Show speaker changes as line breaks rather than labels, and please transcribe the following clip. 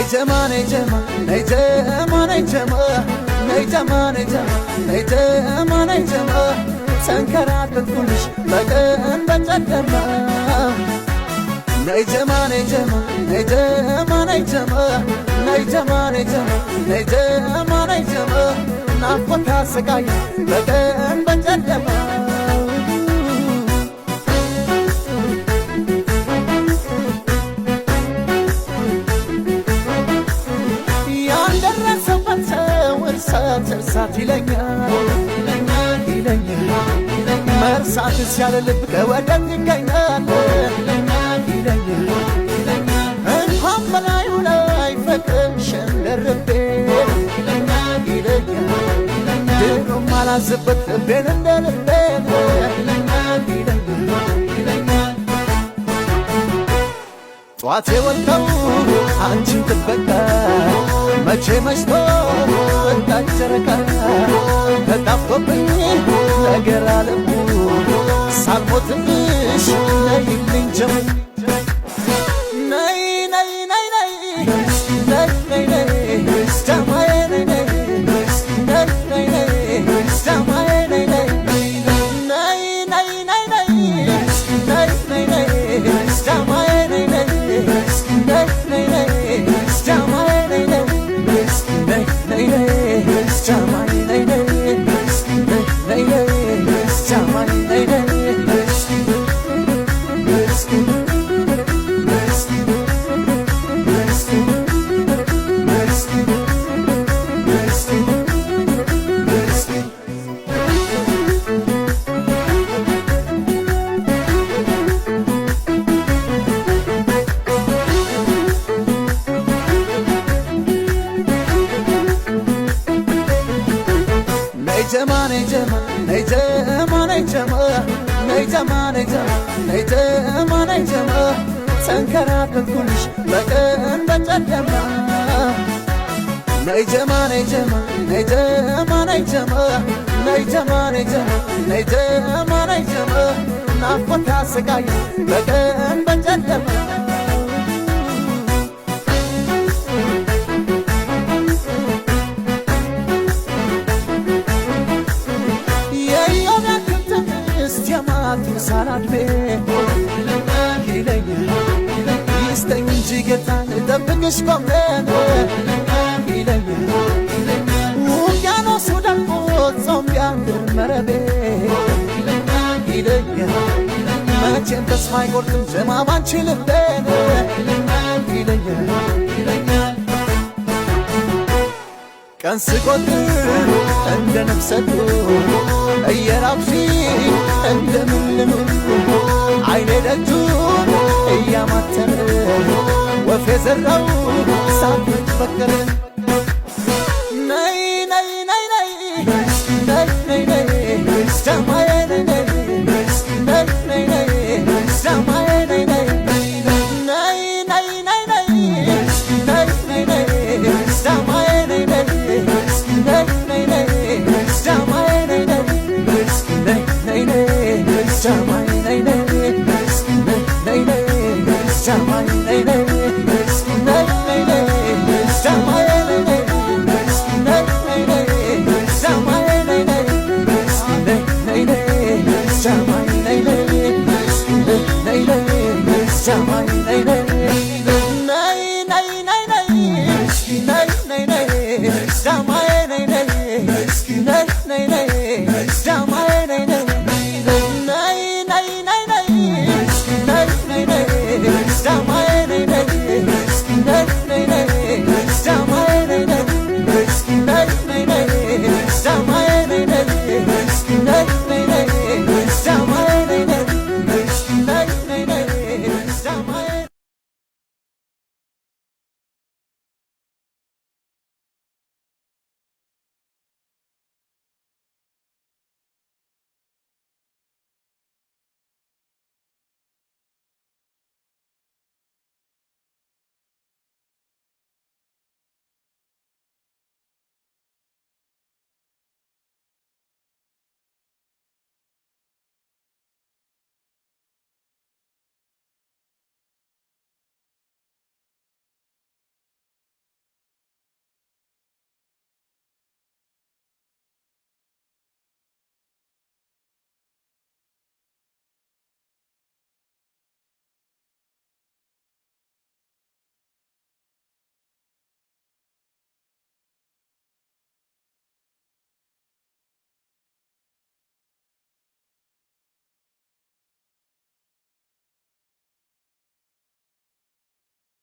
ነይጀማ ነይጀማ ነይጀማ ነይጀማ ነይጀማ ነይጀማ ነይጀማ ተንከራተትኩልሽ በቀን በጨለማ ነይጀማ ነይጀማ ነይጀማ ነይጀማ ነይጀማ ነይጀማ ነይጀማ ናፍቆት አሰቃየ በቀን በጨለማ ያልደረሰበት ሰው እርሳት ይለኛል መርሳት ሲያለ ልብ ከወደት ይገኛል እንኳን በላዩ ላይ ፍቅርሽን ደርቤ ድሮም አላዝበት ልቤን እንደ ልቤን ጠዋት የወጣው አንቺን ጥበቃ መቼ መሽቶ ወጣች ጨረቃ ተጣፍቶብኝ ነገር አለሙ ሳልሞትብሽ ነይልኝ ጀሙ ነይ ነይ ነይ ነይ ነይ ነይ ነይ ጀማዬ ነይ ነይ ነይ ነይ ነይ ጀማዬ ነይ ነይ ነይ ነይ ነይ ነይ ነይ ነይ ነይ ጀማዬ ነይ ነይ ነይ ነይ ነይ ጀማዬ ነይ ነይ ነይ ነይ ጀማዬ ነይ ነይ ነይ ነይ ጀማዬ ነይ ነይ ነይጀማ ነይጀማ ነይጀማ ነይጀማ ነይጀማ ነይጀማ ነይጀማ ተንከራተትኩልሽ በቀን በጨለማ ነይጀማ ነይጀማ ነይጀማ ነይጀማ ነይጀማ ነይጀማ ነይጀማ ናፍቆት አሰቃየ በቀን በጨለማ ሳላድሜ ይለኛል ይስጠኝ እንጂ ጌታን ጠብቅሽ ቆሜን ይለኛል ውቅያኖሱ ደርቆ ጾም ቢያንድር መረቤ ይለኛል መቼም ተስፋ አይቆርጥም ጀማ ባንቺ ልቤን ይለኛል ቀን ስቆጥር እንደ ነፍሰቱ እየራብሽ እንደምልም አይኔ ደጁን እያማተረ ወፍ የዘራው ሳትፈቅድ